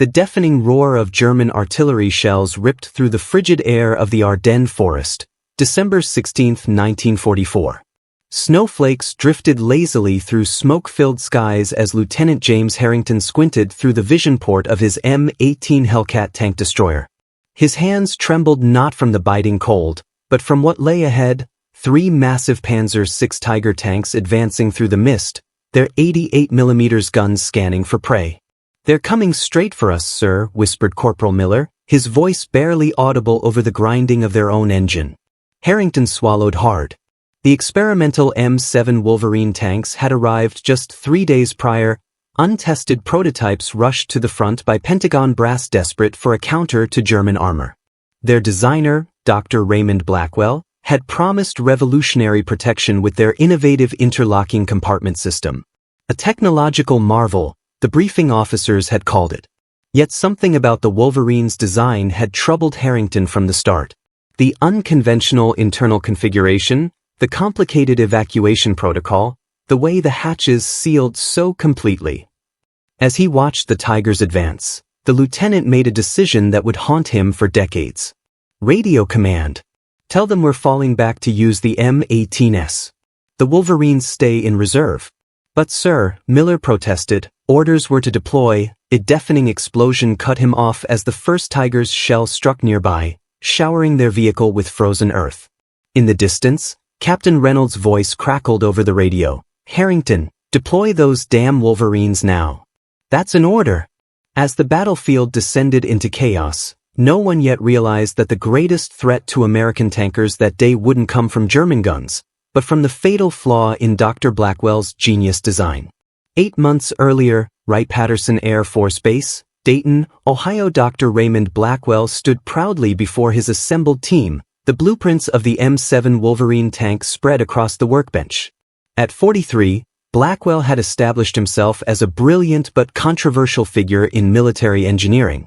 The deafening roar of German artillery shells ripped through the frigid air of the Ardennes forest, December 16, 1944. Snowflakes drifted lazily through smoke-filled skies as Lieutenant James Harrington squinted through the vision port of his M18 Hellcat tank destroyer. His hands trembled not from the biting cold, but from what lay ahead: 3 massive Panzer VI Tiger tanks advancing through the mist, their 88mm guns scanning for prey. "They're coming straight for us, sir," whispered Corporal Miller, his voice barely audible over the grinding of their own engine. Harrington swallowed hard. The experimental M7 Wolverine tanks had arrived just 3 days prior. Untested prototypes rushed to the front by Pentagon brass desperate for a counter to German armor. Their designer, Dr. Raymond Blackwell, had promised revolutionary protection with their innovative interlocking compartment system. A technological marvel, the briefing officers had called it. Yet something about the Wolverine's design had troubled Harrington from the start. The unconventional internal configuration, the complicated evacuation protocol, the way the hatches sealed so completely. As he watched the Tigers advance, the lieutenant made a decision that would haunt him for decades. Radio command. "Tell them we're falling back to use the M18s. The Wolverines stay in reserve." "But sir," Miller protested, orders were to deploy. A deafening explosion cut him off as the first Tiger's shell struck nearby, showering their vehicle with frozen earth. In the distance, Captain Reynolds' voice crackled over the radio. "Harrington, deploy those damn Wolverines now." "That's an order." As the battlefield descended into chaos, no one yet realized that the greatest threat to American tankers that day wouldn't come from German guns, but from the fatal flaw in Dr. Blackwell's genius design. 8 months earlier, Wright-Patterson Air Force Base, Dayton, Ohio. Dr. Raymond Blackwell stood proudly before his assembled team, the blueprints of the M7 Wolverine tank spread across the workbench. At 43, Blackwell had established himself as a brilliant but controversial figure in military engineering.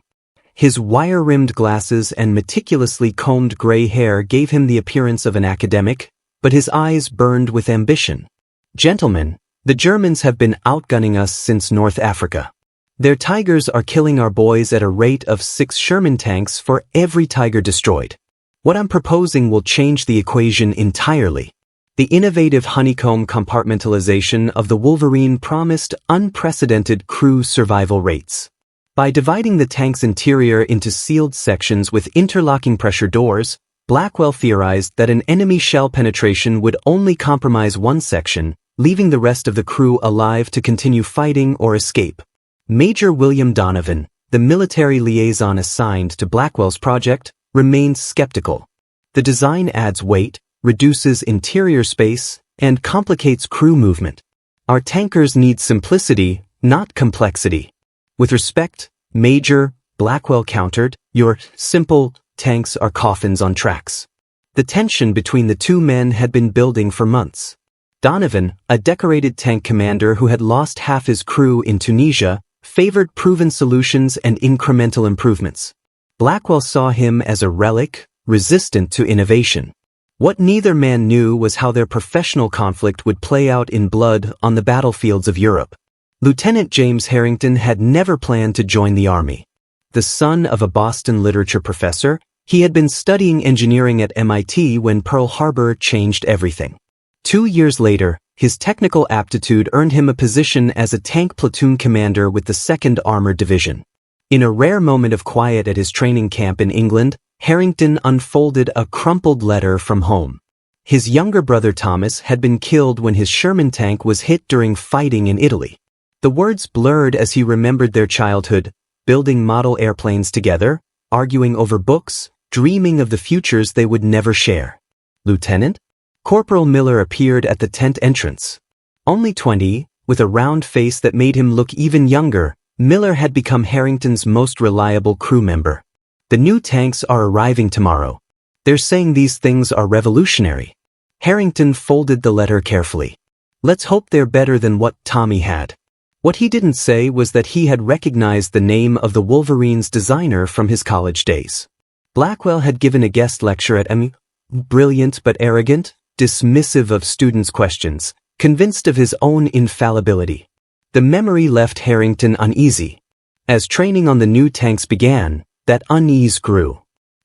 His wire-rimmed glasses and meticulously combed gray hair gave him the appearance of an academic, but his eyes burned with ambition. "Gentlemen, the Germans have been outgunning us since North Africa. Their Tigers are killing our boys at a rate of 6 Sherman tanks for every Tiger destroyed. What I'm proposing will change the equation entirely." The innovative honeycomb compartmentalization of the Wolverine promised unprecedented crew survival rates. By dividing the tank's interior into sealed sections with interlocking pressure doors, Blackwell theorized that an enemy shell penetration would only compromise one section, leaving the rest of the crew alive to continue fighting or escape. Major William Donovan, the military liaison assigned to Blackwell's project, remained skeptical. "The design adds weight, reduces interior space, and complicates crew movement. Our tankers need simplicity, not complexity." "With respect, Major," Blackwell countered, "your simple tanks are coffins on tracks." The tension between the two men had been building for months. Donovan, a decorated tank commander who had lost half his crew in Tunisia, favored proven solutions and incremental improvements. Blackwell saw him as a relic, resistant to innovation. What neither man knew was how their professional conflict would play out in blood on the battlefields of Europe. Lieutenant James Harrington had never planned to join the Army. The son of a Boston literature professor, he had been studying engineering at MIT when Pearl Harbor changed everything. 2 years later, his technical aptitude earned him a position as a tank platoon commander with the 2nd Armored Division. In a rare moment of quiet at his training camp in England, Harrington unfolded a crumpled letter from home. His younger brother Thomas had been killed when his Sherman tank was hit during fighting in Italy. The words blurred as he remembered their childhood, building model airplanes together, arguing over books, dreaming of the futures they would never share. "Lieutenant?" Corporal Miller appeared at the tent entrance. Only 20, with a round face that made him look even younger, Miller had become Harrington's most reliable crew member. "The new tanks are arriving tomorrow. They're saying these things are revolutionary." Harrington folded the letter carefully. "Let's hope they're better than what Tommy had." What he didn't say was that he had recognized the name of the Wolverine's designer from his college days. Blackwell had given a guest lecture at MIT, brilliant but arrogant, dismissive of students' questions, convinced of his own infallibility. The memory left Harrington uneasy. As training on the new tanks began, that unease grew.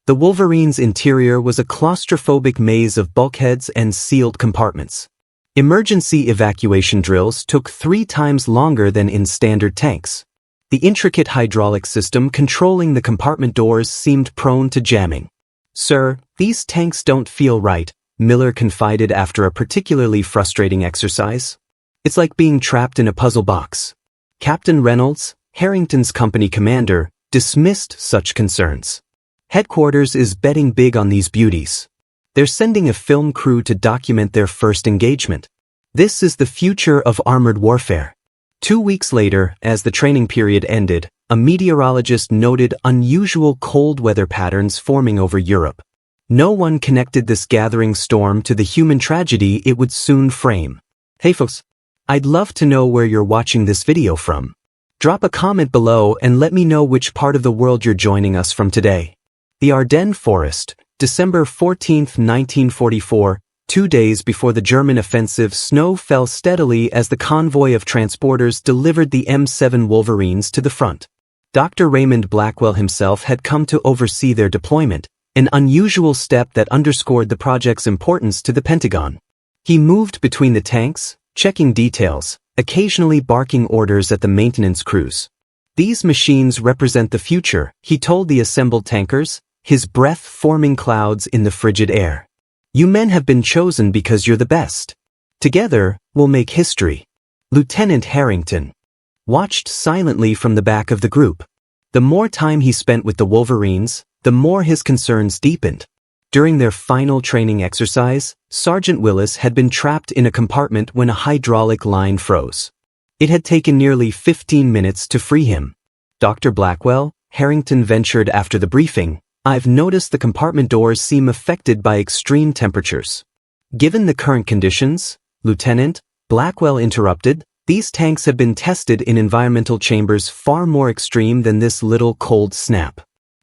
The Wolverine's interior was a claustrophobic maze of bulkheads and sealed compartments. Emergency evacuation drills took 3 times longer than in standard tanks. The intricate hydraulic system controlling the compartment doors seemed prone to jamming. "Sir, these tanks don't feel right," Miller confided after a particularly frustrating exercise. "It's like being trapped in a puzzle box." Captain Reynolds, Harrington's company commander, dismissed such concerns. "Headquarters is betting big on these beauties. They're sending a film crew to document their first engagement. This is the future of armored warfare." 2 weeks later, as the training period ended, a meteorologist noted unusual cold weather patterns forming over Europe. No one connected this gathering storm to the human tragedy it would soon frame. Hey folks, I'd love to know where you're watching this video from. Drop a comment below and let me know which part of the world you're joining us from today. The Ardennes Forest, December 14, 1944, 2 days before the German offensive, snow fell steadily as the convoy of transporters delivered the M7 Wolverines to the front. Dr. Raymond Blackwell himself had come to oversee their deployment, an unusual step that underscored the project's importance to the Pentagon. He moved between the tanks, checking details, occasionally barking orders at the maintenance crews. "These machines represent the future," he told the assembled tankers, his breath forming clouds in the frigid air. "You men have been chosen because you're the best. Together, we'll make history." Lieutenant Harrington watched silently from the back of the group. The more time he spent with the Wolverines, the more his concerns deepened. During their final training exercise, Sergeant Willis had been trapped in a compartment when a hydraulic line froze. It had taken nearly 15 minutes to free him. "Dr. Blackwell," Harrington ventured after the briefing, "I've noticed the compartment doors seem affected by extreme temperatures." "Given the current conditions," Lieutenant Blackwell interrupted, "these tanks have been tested in environmental chambers far more extreme than this little cold snap.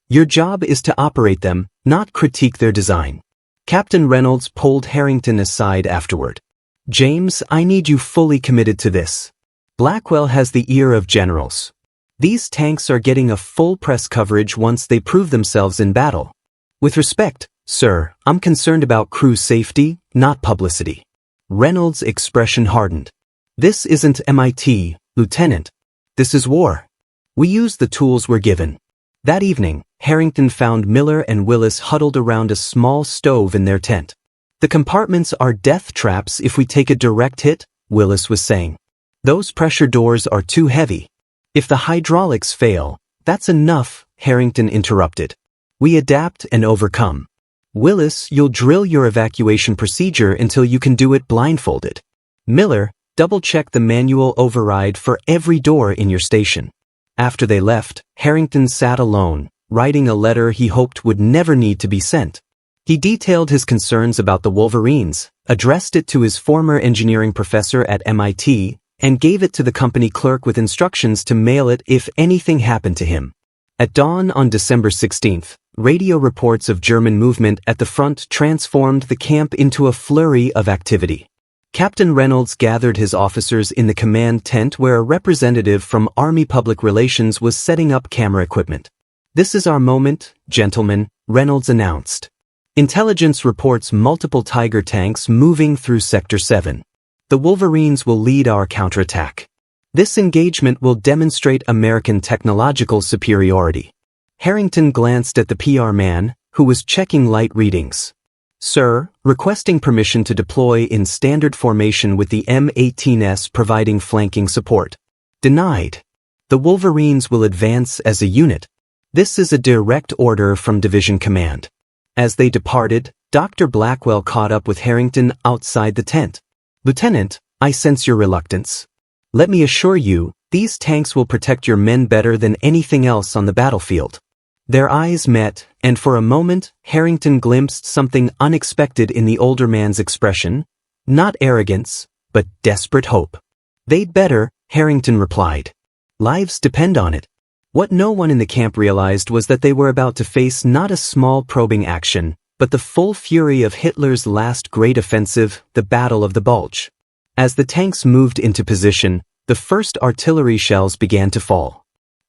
Your job is to operate them, not critique their design." Captain Reynolds pulled Harrington aside afterward. "James, I need you fully committed to this. Blackwell has the ear of generals. These tanks are getting a full press coverage once they prove themselves in battle. With respect, sir, I'm concerned about crew safety, not publicity." Reynolds' expression hardened. "This isn't MIT, Lieutenant. This is war. We use the tools we're given." That evening, Harrington found Miller and Willis huddled around a small stove in their tent. "The compartments are death traps if we take a direct hit," Willis was saying. "Those pressure doors are too heavy. If the hydraulics fail, that's enough," Harrington interrupted. "We adapt and overcome. Willis, you'll drill your evacuation procedure until you can do it blindfolded. Miller, double-check the manual override for every door in your station." After they left, Harrington sat alone, writing a letter he hoped would never need to be sent. He detailed his concerns about the Wolverines, addressed it to his former engineering professor at MIT, and gave it to the company clerk with instructions to mail it if anything happened to him. At dawn on December 16th, radio reports of German movement at the front transformed the camp into a flurry of activity. Captain Reynolds gathered his officers in the command tent where a representative from Army Public Relations was setting up camera equipment. "This is our moment, gentlemen," Reynolds announced. "Intelligence reports multiple Tiger tanks moving through Sector 7. The Wolverines will lead our counterattack. This engagement will demonstrate American technological superiority." Harrington glanced at the PR man, who was checking light readings. "Sir, requesting permission to deploy in standard formation with the M18s providing flanking support." "Denied. The Wolverines will advance as a unit. This is a direct order from Division Command." As they departed, Dr. Blackwell caught up with Harrington outside the tent. "Lieutenant, I sense your reluctance. Let me assure you, these tanks will protect your men better than anything else on the battlefield." Their eyes met, and for a moment, Harrington glimpsed something unexpected in the older man's expression. Not arrogance, but desperate hope. "They'd better," Harrington replied. "Lives depend on it." What no one in the camp realized was that they were about to face not a small probing action, but the full fury of Hitler's last great offensive, the Battle of the Bulge. As the tanks moved into position, the first artillery shells began to fall.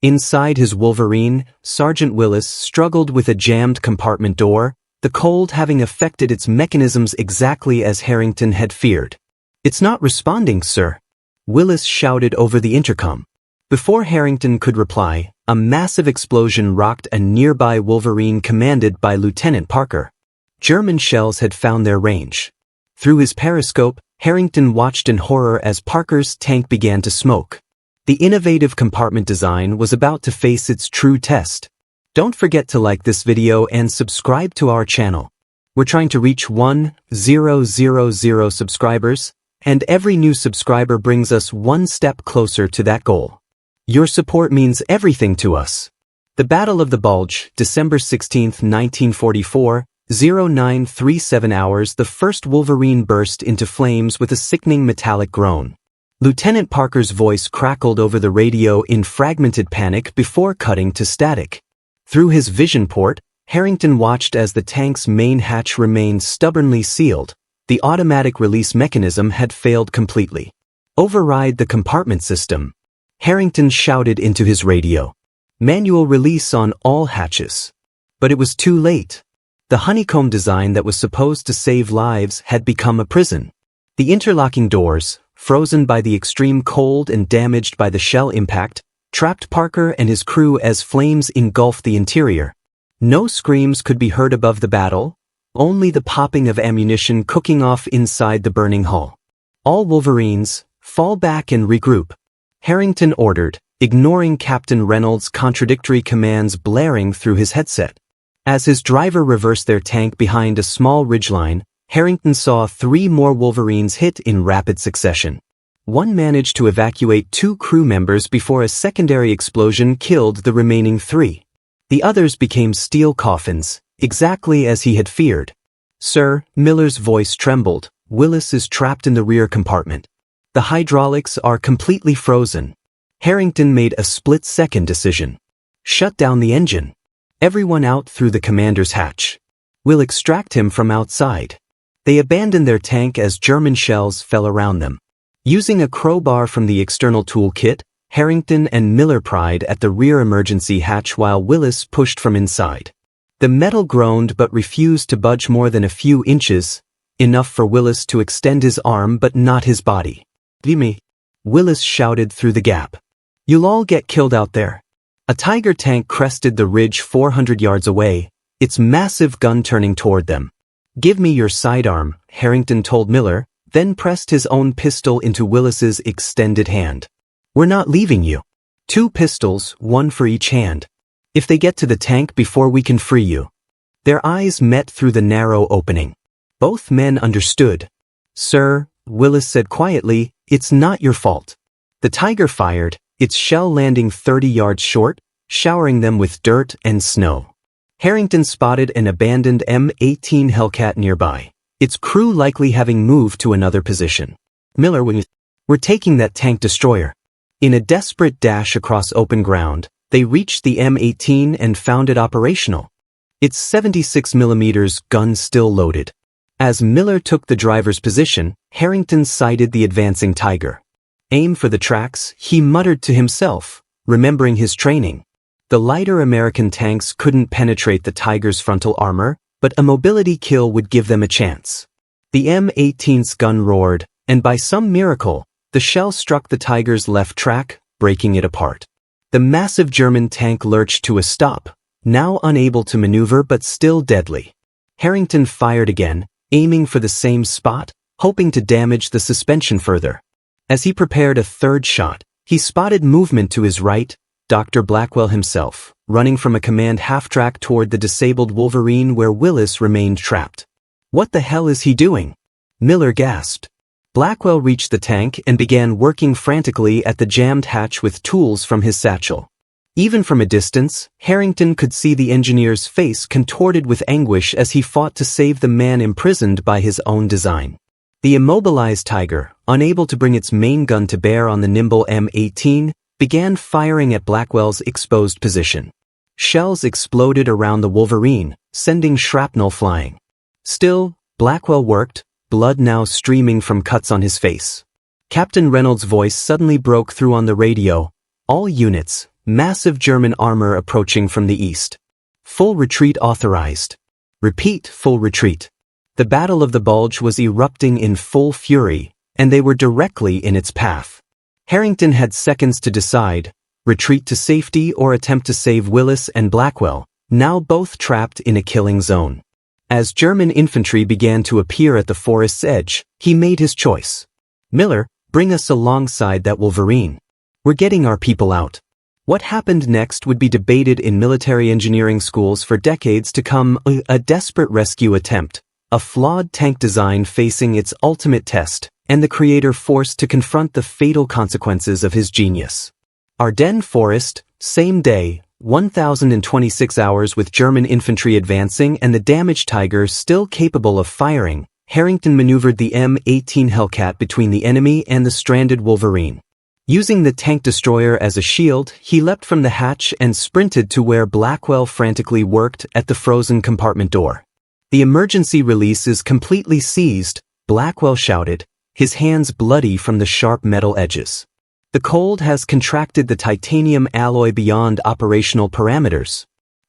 Inside his Wolverine, Sergeant Willis struggled with a jammed compartment door, the cold having affected its mechanisms exactly as Harrington had feared. "It's not responding, sir," Willis shouted over the intercom. Before Harrington could reply, a massive explosion rocked a nearby Wolverine commanded by Lieutenant Parker. German shells had found their range. Through his periscope, Harrington watched in horror as Parker's tank began to smoke. The innovative compartment design was about to face its true test. Don't forget to like this video and subscribe to our channel. We're trying to reach 1,000 subscribers, and every new subscriber brings us one step closer to that goal. Your support means everything to us. The Battle of the Bulge, December 16, 1944, 0937 hours. The first Wolverine burst into flames with a sickening metallic groan. Lieutenant Parker's voice crackled over the radio in fragmented panic before cutting to static. Through his vision port, Harrington watched as the tank's main hatch remained stubbornly sealed. The automatic release mechanism had failed completely. "Override the compartment system," Harrington shouted into his radio. "Manual release on all hatches." But it was too late. The honeycomb design that was supposed to save lives had become a prison. The interlocking doors, frozen by the extreme cold and damaged by the shell impact, trapped Parker and his crew as flames engulfed the interior. No screams could be heard above the battle, only the popping of ammunition cooking off inside the burning hull. "All Wolverines, fall back and regroup," Harrington ordered, ignoring Captain Reynolds' contradictory commands blaring through his headset. As his driver reversed their tank behind a small ridgeline, Harrington saw 3 more Wolverines hit in rapid succession. One managed to evacuate 2 crew members before a secondary explosion killed the remaining 3. The others became steel coffins, exactly as he had feared. "Sir," Miller's voice trembled, "Willis is trapped in the rear compartment. The hydraulics are completely frozen." Harrington made a split-second decision. "Shut down the engine. Everyone out through the commander's hatch. We'll extract him from outside." They abandoned their tank as German shells fell around them. Using a crowbar from the external toolkit, Harrington and Miller pried at the rear emergency hatch while Willis pushed from inside. The metal groaned but refused to budge more than a few inches, enough for Willis to extend his arm but not his body. "Gimme," Willis shouted through the gap. "You'll all get killed out there." A Tiger tank crested the ridge 400 yards away, its massive gun turning toward them. "Give me your sidearm," Harrington told Miller, then pressed his own pistol into Willis's extended hand. "We're not leaving you. 2 pistols, 1 for each hand. If they get to the tank before we can free you." Their eyes met through the narrow opening. Both men understood. "Sir," Willis said quietly, "it's not your fault." The Tiger fired, its shell landing 30 yards short, showering them with dirt and snow. Harrington spotted an abandoned M18 Hellcat nearby, its crew likely having moved to another position. "Miller, we're taking that tank destroyer." In a desperate dash across open ground, they reached the M18 and found it operational. Its 76mm gun still loaded. As Miller took the driver's position, Harrington sighted the advancing Tiger. "Aim for the tracks," he muttered to himself, remembering his training. The lighter American tanks couldn't penetrate the Tiger's frontal armor, but a mobility kill would give them a chance. The M18's gun roared, and by some miracle, the shell struck the Tiger's left track, breaking it apart. The massive German tank lurched to a stop, now unable to maneuver but still deadly. Harrington fired again, aiming for the same spot, hoping to damage the suspension further. As he prepared a third shot, he spotted movement to his right, Dr. Blackwell himself, running from a command half-track toward the disabled Wolverine where Willis remained trapped. "What the hell is he doing?" Miller gasped. Blackwell reached the tank and began working frantically at the jammed hatch with tools from his satchel. Even from a distance, Harrington could see the engineer's face contorted with anguish as he fought to save the man imprisoned by his own design. The immobilized Tiger, unable to bring its main gun to bear on the nimble M18, began firing at Blackwell's exposed position. Shells exploded around the Wolverine, sending shrapnel flying. Still, Blackwell worked, blood now streaming from cuts on his face. Captain Reynolds' voice suddenly broke through on the radio. "All units, Massive German armor approaching from the east. Full retreat authorized. Repeat, full retreat. The Battle of the Bulge was erupting in full fury, and they were directly in its path. Harrington had seconds to decide, retreat to safety or attempt to save Willis and Blackwell, now both trapped in a killing zone. As German infantry began to appear at the forest's edge, he made his choice. Miller, bring us alongside that Wolverine. We're getting our people out. What happened next would be debated in military engineering schools for decades to come. A desperate rescue attempt, a flawed tank design facing its ultimate test, and the creator forced to confront the fatal consequences of his genius. Ardennes Forest, same day, 1,026 hours with German infantry advancing and the damaged Tiger still capable of firing, Harrington maneuvered the M18 Hellcat between the enemy and the stranded Wolverine. Using the tank destroyer as a shield, he leapt from the hatch and sprinted to where Blackwell frantically worked at the frozen compartment door. The emergency release is completely seized, Blackwell shouted, his hands bloody from the sharp metal edges. The cold has contracted the titanium alloy beyond operational parameters.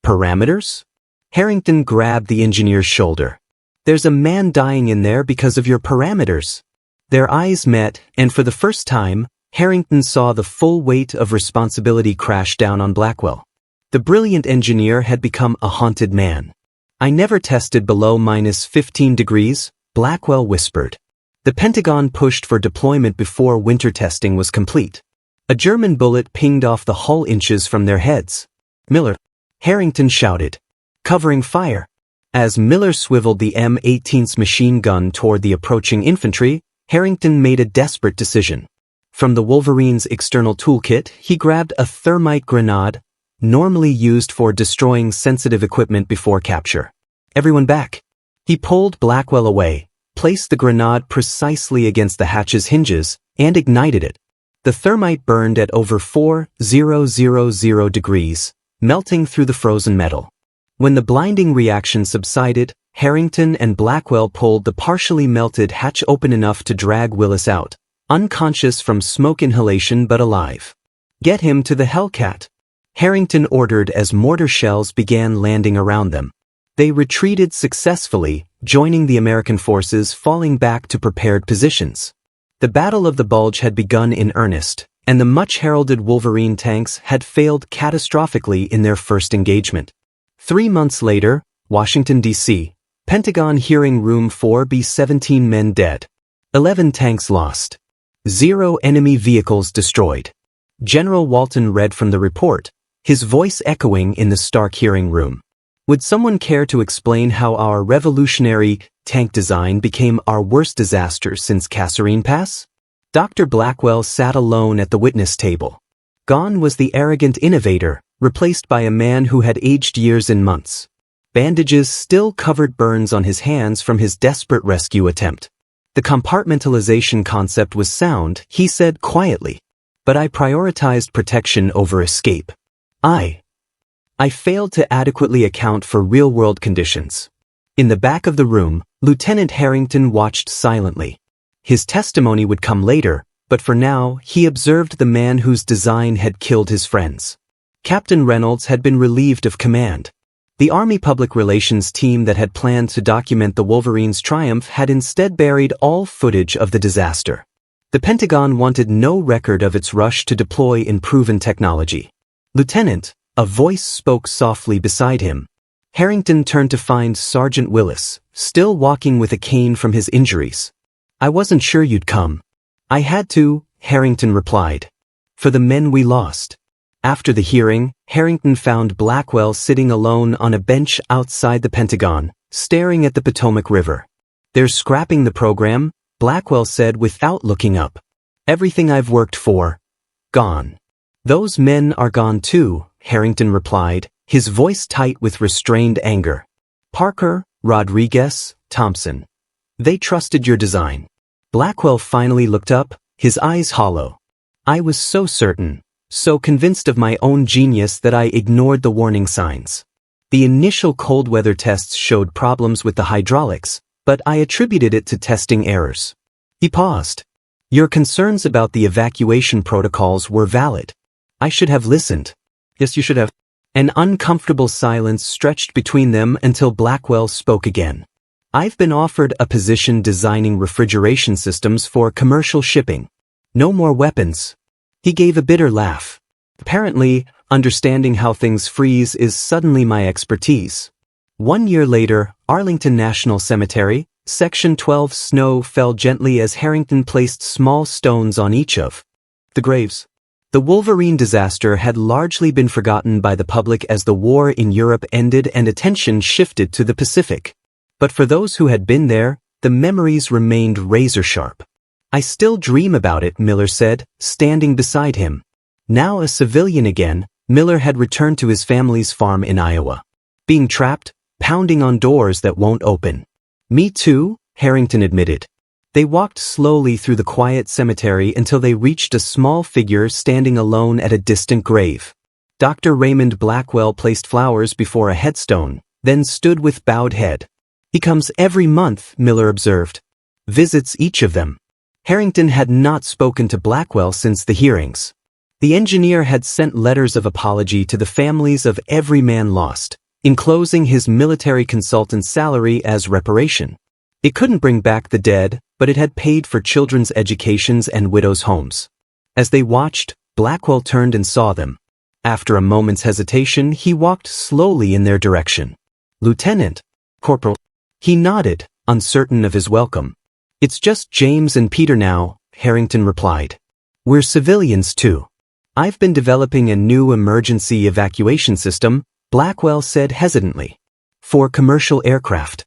Parameters? Harrington grabbed the engineer's shoulder. There's a man dying in there because of your parameters. Their eyes met, and for the first time, Harrington saw the full weight of responsibility crash down on Blackwell. The brilliant engineer had become a haunted man. I never tested below -15 degrees, Blackwell whispered. The Pentagon pushed for deployment before winter testing was complete. A German bullet pinged off the hull inches from their heads. Miller, Harrington shouted, covering fire. As Miller swiveled the M18's machine gun toward the approaching infantry, Harrington made a desperate decision. From the Wolverine's external toolkit, he grabbed a thermite grenade, normally used for destroying sensitive equipment before capture. Everyone back. He pulled Blackwell away, placed the grenade precisely against the hatch's hinges, and ignited it. The thermite burned at over 4,000 degrees, melting through the frozen metal. When the blinding reaction subsided, Harrington and Blackwell pulled the partially melted hatch open enough to drag Willis out, unconscious from smoke inhalation but alive. Get him to the Hellcat, Harrington ordered as mortar shells began landing around them. They retreated successfully, joining the American forces falling back to prepared positions. The Battle of the Bulge had begun in earnest, and the much-heralded Wolverine tanks had failed catastrophically in their first engagement. 3 months later, Washington, D.C., Pentagon hearing room 4B, 17 men dead. 11 tanks lost. 0 enemy vehicles destroyed. General Walton read from the report, his voice echoing in the Stark hearing room. Would someone care to explain how our revolutionary tank design became our worst disaster since Kasserine Pass? Dr. Blackwell sat alone at the witness table. Gone was the arrogant innovator, replaced by a man who had aged years and months. Bandages still covered burns on his hands from his desperate rescue attempt. The compartmentalization concept was sound, he said quietly. But I prioritized protection over escape. I failed to adequately account for real-world conditions. In the back of the room, Lieutenant Harrington watched silently. His testimony would come later, but for now, he observed the man whose design had killed his friends. Captain Reynolds had been relieved of command. The Army Public Relations team that had planned to document the Wolverine's triumph had instead buried all footage of the disaster. The Pentagon wanted no record of its rush to deploy improved technology. Lieutenant, a voice spoke softly beside him. Harrington turned to find Sergeant Willis, still walking with a cane from his injuries. I wasn't sure you'd come. I had to, Harrington replied. For the men we lost. After the hearing, Harrington found Blackwell sitting alone on a bench outside the Pentagon, staring at the Potomac River. They're scrapping the program, Blackwell said without looking up. Everything I've worked for. Gone. Those men are gone too, Harrington replied, his voice tight with restrained anger. Parker, Rodriguez, Thompson. They trusted your design. Blackwell finally looked up, his eyes hollow. I was so certain, so convinced of my own genius that I ignored the warning signs. The initial cold weather tests showed problems with the hydraulics, but I attributed it to testing errors. He paused. Your concerns about the evacuation protocols were valid. I should have listened. Yes, you should have. An uncomfortable silence stretched between them until Blackwell spoke again. I've been offered a position designing refrigeration systems for commercial shipping. No more weapons. He gave a bitter laugh. Apparently, understanding how things freeze is suddenly my expertise. 1 year later, Arlington National Cemetery, Section 12 snow fell gently as Harrington placed small stones on each of the graves. The Wolverine disaster had largely been forgotten by the public as the war in Europe ended and attention shifted to the Pacific. But for those who had been there, the memories remained razor-sharp. I still dream about it, Miller said, standing beside him. Now a civilian again, Miller had returned to his family's farm in Iowa. Being trapped, pounding on doors that won't open. Me too, Harrington admitted. They walked slowly through the quiet cemetery until they reached a small figure standing alone at a distant grave. Dr. Raymond Blackwell placed flowers before a headstone, then stood with bowed head. He comes every month, Miller observed. Visits each of them. Harrington had not spoken to Blackwell since the hearings. The engineer had sent letters of apology to the families of every man lost, enclosing his military consultant's salary as reparation. It couldn't bring back the dead, but it had paid for children's educations and widows' homes. As they watched, Blackwell turned and saw them. After a moment's hesitation, he walked slowly in their direction. Lieutenant, Corporal. He nodded, uncertain of his welcome. It's just James and Peter now, Harrington replied. We're civilians too. I've been developing a new emergency evacuation system, Blackwell said hesitantly. For commercial aircraft.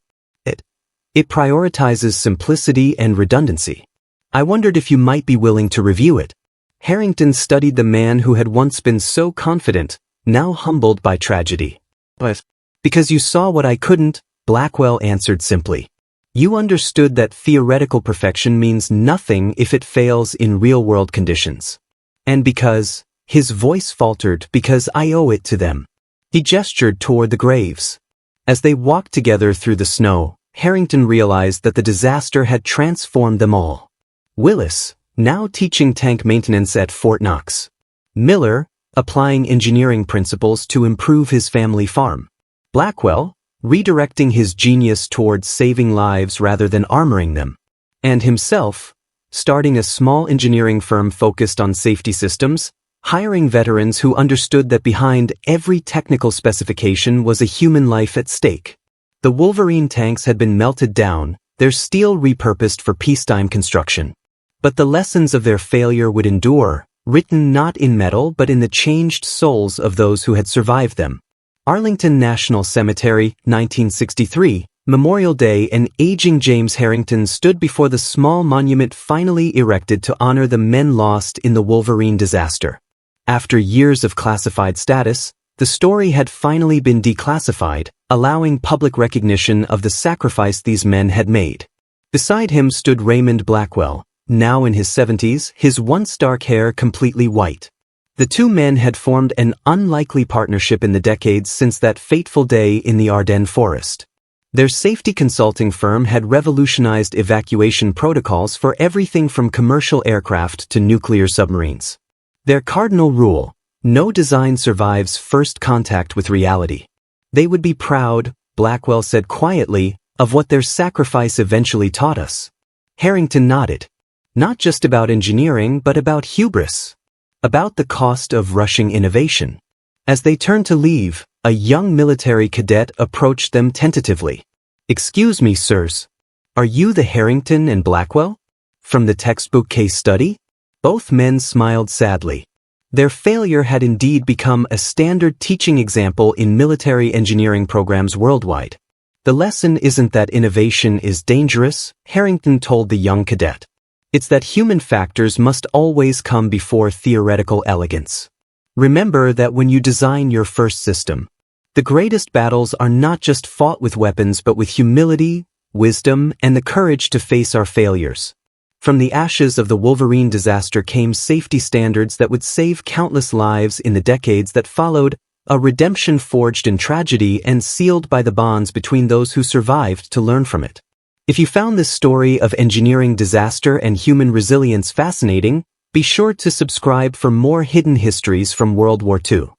It prioritizes simplicity and redundancy. I wondered if you might be willing to review it. Harrington studied the man who had once been so confident, now humbled by tragedy. But, because you saw what I couldn't, Blackwell answered simply. You understood that theoretical perfection means nothing if it fails in real-world conditions. And because, his voice faltered, because I owe it to them. He gestured toward the graves. As they walked together through the snow, Harrington realized that the disaster had transformed them all. Willis, now teaching tank maintenance at Fort Knox. Miller, applying engineering principles to improve his family farm. Blackwell, redirecting his genius towards saving lives rather than armoring them. And himself, starting a small engineering firm focused on safety systems, hiring veterans who understood that behind every technical specification was a human life at stake. The Wolverine tanks had been melted down, their steel repurposed for peacetime construction. But the lessons of their failure would endure, written not in metal but in the changed souls of those who had survived them. Arlington National Cemetery, 1963, Memorial Day, an aging James Harrington stood before the small monument finally erected to honor the men lost in the Wolverine disaster. After years of classified status, the story had finally been declassified, allowing public recognition of the sacrifice these men had made. Beside him stood Raymond Blackwell, now in his 70s, his once dark hair completely white. The two men had formed an unlikely partnership in the decades since that fateful day in the Ardennes forest. Their safety consulting firm had revolutionized evacuation protocols for everything from commercial aircraft to nuclear submarines. Their cardinal rule: no design survives first contact with reality. They would be proud, Blackwell said quietly, of what their sacrifice eventually taught us. Harrington nodded. Not just about engineering, but about hubris. About the cost of rushing innovation. As they turned to leave, a young military cadet approached them tentatively. Excuse me, sirs. Are you the Harrington and Blackwell? From the textbook case study? Both men smiled sadly. Their failure had indeed become a standard teaching example in military engineering programs worldwide. The lesson isn't that innovation is dangerous, Harrington told the young cadet. It's that human factors must always come before theoretical elegance. Remember that when you design your first system, the greatest battles are not just fought with weapons but with humility, wisdom, and the courage to face our failures. From the ashes of the Wolverine disaster came safety standards that would save countless lives in the decades that followed, a redemption forged in tragedy and sealed by the bonds between those who survived to learn from it. If you found this story of engineering disaster and human resilience fascinating, be sure to subscribe for more hidden histories from World War II.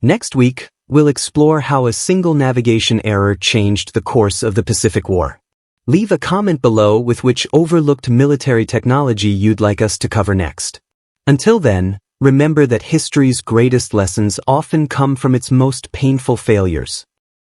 Next week, we'll explore how a single navigation error changed the course of the Pacific War. Leave a comment below with which overlooked military technology you'd like us to cover next. Until then, remember that history's greatest lessons often come from its most painful failures.